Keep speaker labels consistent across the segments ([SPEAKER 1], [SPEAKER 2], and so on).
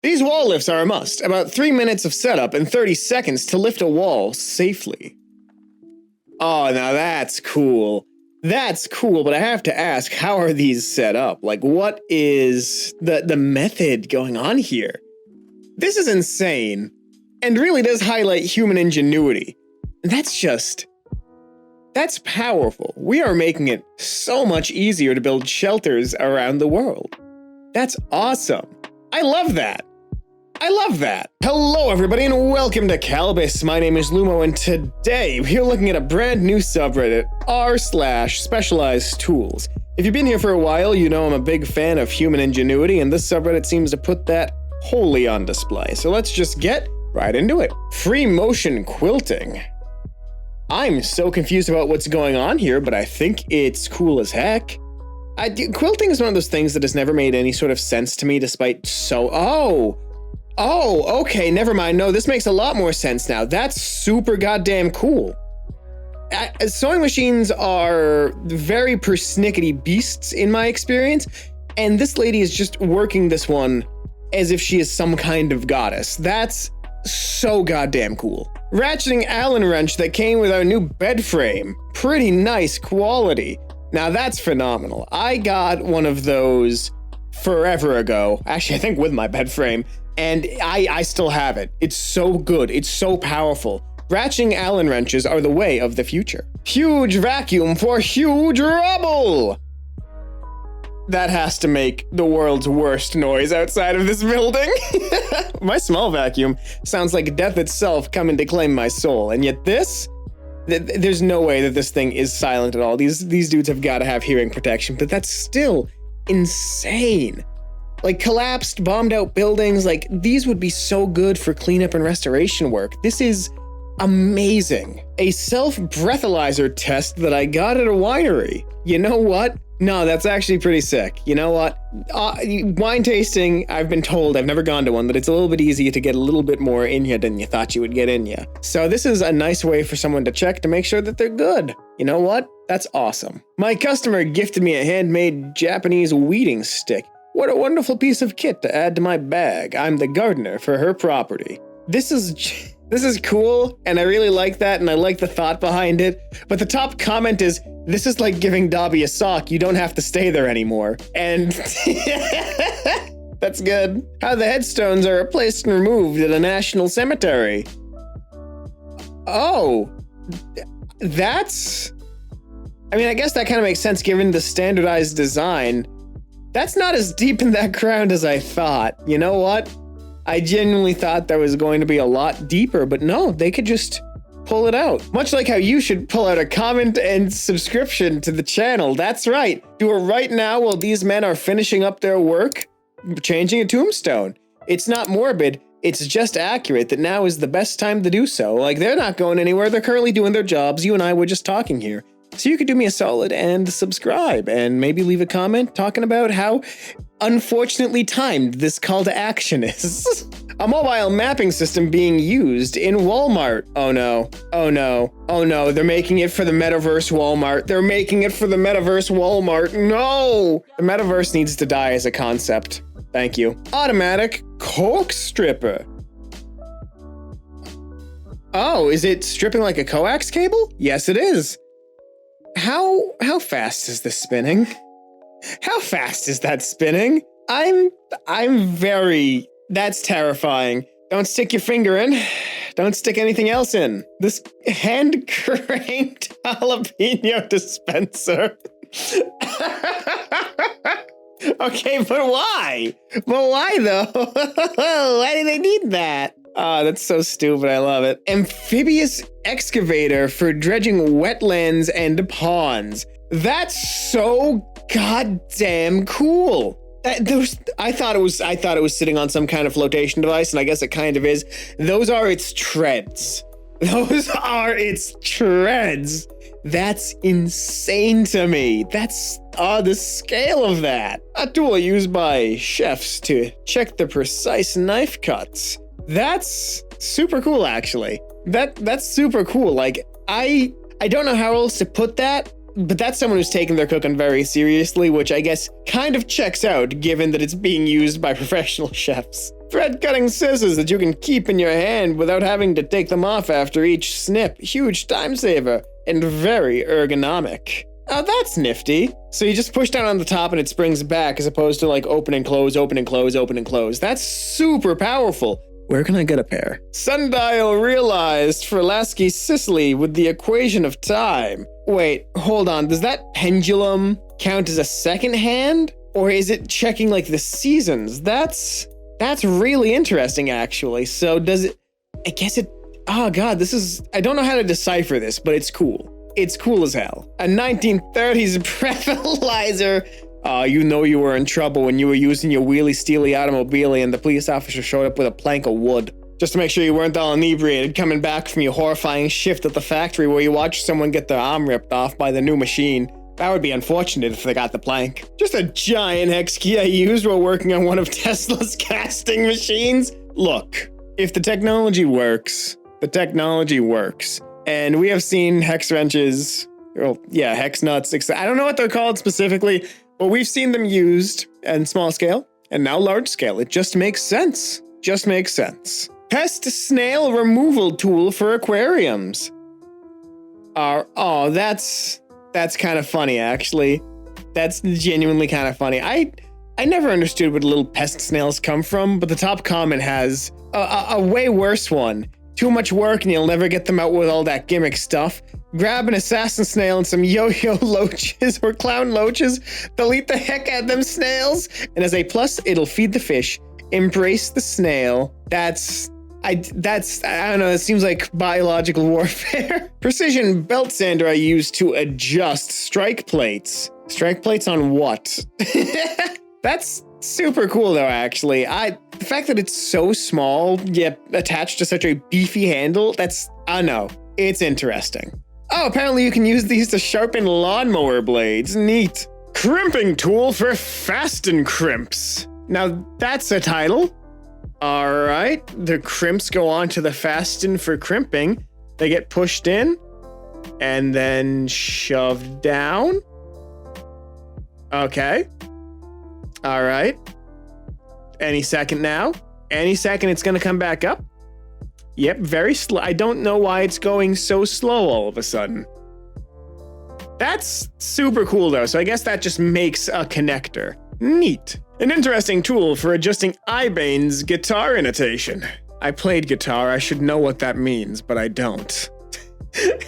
[SPEAKER 1] These wall lifts are a must. About 3 minutes of setup and 30 seconds to lift a wall safely. Oh, now that's cool. That's cool, but I have to ask, how are these set up? Like, what is the method going on here? This is insane, and really does highlight human ingenuity. That's powerful. We are making it so much easier to build shelters around the world. That's awesome. I love that. I love that. Hello everybody and welcome to Kalbus. My name is Lumo and today we're looking at a brand new subreddit, r/SpecializedTools. If you've been here for a while, you know I'm a big fan of human ingenuity and this subreddit seems to put that wholly on display. So let's just get right into it. Free motion quilting. I'm so confused about what's going on here, but I think it's cool as heck. Quilting is one of those things that has never made any sort of sense to me despite Oh, okay, never mind. No, this makes a lot more sense now. That's super goddamn cool. Sewing machines are very persnickety beasts in my experience, and this lady is just working this one as if she is some kind of goddess. That's so goddamn cool. Ratcheting Allen wrench that came with our new bed frame. Pretty nice quality. Now that's phenomenal. I got one of those forever ago. Actually, I think with my bed frame. And I still have it. It's so good. It's so powerful. Ratcheting Allen wrenches are the way of the future. Huge vacuum for huge rubble. That has to make the world's worst noise outside of this building. My small vacuum sounds like death itself coming to claim my soul. And yet there's no way that this thing is silent at all. These dudes have got to have hearing protection, but that's still insane. Like collapsed, bombed out buildings, like these would be so good for cleanup and restoration work. This is amazing. A self-breathalizer test that I got at a winery. You know what? No, that's actually pretty sick. You know what? Wine tasting, I've been told, I've never gone to one, that it's a little bit easier to get a little bit more in you than you thought you would get in you. So this is a nice way for someone to check to make sure that they're good. You know what? That's awesome. My customer gifted me a handmade Japanese weeding stick. What a wonderful piece of kit to add to my bag. I'm the gardener for her property. This is cool, and I really like that, and I like the thought behind it. But the top comment is, this is like giving Dobby a sock. You don't have to stay there anymore. And that's good. How the headstones are replaced and removed at a national cemetery. Oh, I guess that kind of makes sense given the standardized design. That's not as deep in that ground as I thought. You know what? I genuinely thought there was going to be a lot deeper, but no, they could just pull it out. Much like how you should pull out a comment and subscription to the channel. That's right. Do it right now while these men are finishing up their work, changing a tombstone. It's not morbid. It's just accurate that now is the best time to do so. Like, they're not going anywhere. They're currently doing their jobs. You and I were just talking here. So you could do me a solid and subscribe and maybe leave a comment talking about how unfortunately timed this call to action is. A mobile mapping system being used in Walmart. Oh no, oh no, oh no, they're making it for the metaverse Walmart. They're making it for the metaverse Walmart. No! The metaverse needs to die as a concept. Thank you. Automatic cork stripper. Oh, is it stripping like a coax cable? Yes, it is. How fast is this spinning? How fast is that spinning? That's terrifying. Don't stick your finger in. Don't stick anything else in. This hand-cranked jalapeno dispenser. Okay, but why? But why though? Why do they need that? Oh, that's so stupid. I love it. Amphibious excavator for dredging wetlands and ponds. That's so goddamn cool. I thought it was sitting on some kind of flotation device, and I guess it kind of is. Those are its treads. Those are its treads. That's insane to me. That's the scale of that. A tool used by chefs to check the precise knife cuts. That's super cool, actually. That's super cool. Like, I don't know how else to put that, but that's someone who's taking their cooking very seriously, which I guess kind of checks out, given that it's being used by professional chefs. Thread cutting scissors that you can keep in your hand without having to take them off after each snip. Huge time saver and very ergonomic. Oh, that's nifty. So you just push down on the top and it springs back as opposed to like open and close, open and close, open and close. That's super powerful. Where can I get a pair? Sundial realized for Lasky Sicily with the equation of time. Wait, hold on. Does that pendulum count as a second hand? Or is it checking like the seasons? That's really interesting, actually. So does it, I guess it, oh God, I don't know how to decipher this, but it's cool. It's cool as hell. A 1930s breathalyzer. Oh, you know you were in trouble when you were using your wheelie steely automobile and the police officer showed up with a plank of wood. Just to make sure you weren't all inebriated coming back from your horrifying shift at the factory where you watched someone get their arm ripped off by the new machine. That would be unfortunate if they got the plank. Just a giant hex key I used while working on one of Tesla's casting machines. Look, if the technology works, the technology works. And we have seen hex wrenches, hex nuts, I don't know what they're called specifically, but we've seen them used in small scale and now large scale. It just makes sense. Just makes sense. Pest snail removal tool for aquariums. That's kind of funny, actually. That's genuinely kind of funny. I never understood where little pest snails come from, but the top comment has a way worse one. Too much work and you'll never get them out with all that gimmick stuff. Grab an assassin snail and some yo-yo loaches or clown loaches. They'll eat the heck out of them snails. And as a plus, it'll feed the fish. Embrace the snail. I don't know, it seems like biological warfare. Precision belt sander I use to adjust strike plates. Strike plates on what? That's super cool though, actually. The fact that it's so small, yet attached to such a beefy handle, I know, it's interesting. Oh, apparently you can use these to sharpen lawnmower blades. Neat. Crimping tool for fasten crimps. Now that's a title. All right, the crimps go onto the fasten for crimping. They get pushed in and then shoved down. Okay. All right. Any second now. Any second it's gonna come back up. Yep, very slow. I don't know why it's going so slow all of a sudden. That's super cool though, so I guess that just makes a connector. Neat. An interesting tool for adjusting Ibane's guitar annotation. I played guitar, I should know what that means, but I don't.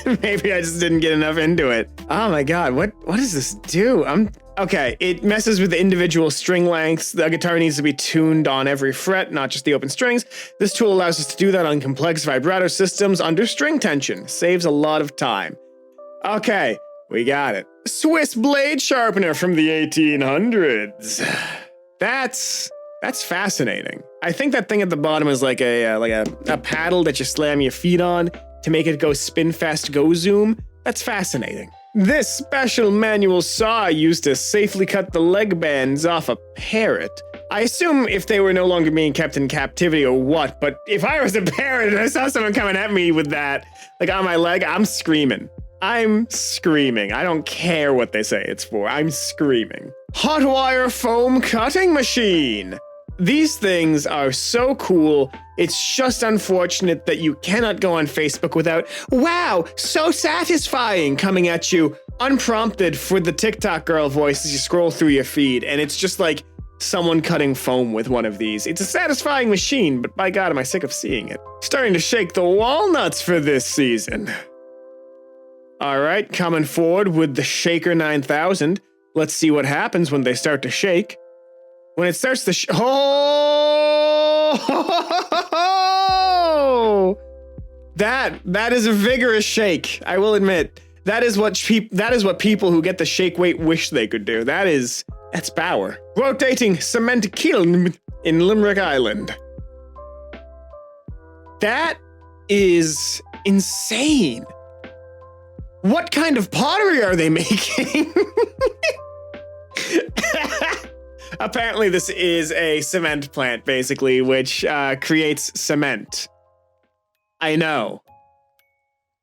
[SPEAKER 1] Maybe I just didn't get enough into it. Oh my God, what does this do? Okay, it messes with the individual string lengths. The guitar needs to be tuned on every fret, not just the open strings. This tool allows us to do that on complex vibrato systems under string tension. Saves a lot of time. Okay, we got it. Swiss blade sharpener from the 1800s. That's fascinating. I think that thing at the bottom is like a paddle that you slam your feet on to make it go spin fast, go zoom. That's fascinating. This special manual saw used to safely cut the leg bands off a parrot. I assume if they were no longer being kept in captivity or what, but if I was a parrot and I saw someone coming at me with that, like on my leg, I'm screaming. I'm screaming. I don't care what they say it's for. I'm screaming. Hot wire foam cutting machine. These things are so cool. It's just unfortunate that you cannot go on Facebook without, wow, so satisfying coming at you unprompted for the TikTok girl voice as you scroll through your feed. And it's just like someone cutting foam with one of these. It's a satisfying machine, but by God, am I sick of seeing it. Starting to shake the walnuts for this season. All right, coming forward with the Shaker 9000. Let's see what happens when they start to shake. When it starts to that is a vigorous shake. I will admit that is what people who get the shake weight wish they could do. That's power. Rotating cement kiln in Limerick Island. That is insane. What kind of pottery are they making? Apparently this is a cement plant, basically, which creates cement. I know.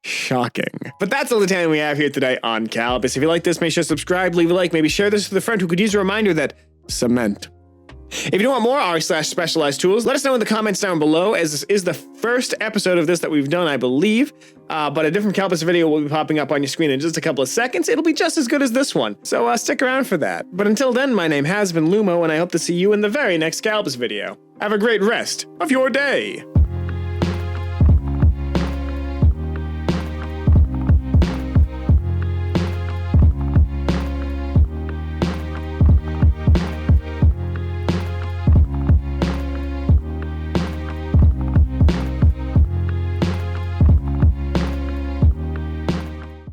[SPEAKER 1] Shocking. But that's all the time we have here today on Kalbus. If you like this, make sure to subscribe, leave a like, maybe share this with a friend who could use a reminder that cement If you want more r/specialized tools, let us know in the comments down below, as this is the first episode of this that we've done, I believe. But a different Kalbus video will be popping up on your screen in just a couple of seconds. It'll be just as good as this one, so stick around for that. But until then, my name has been Lumo, and I hope to see you in the very next Kalbus video. Have a great rest of your day!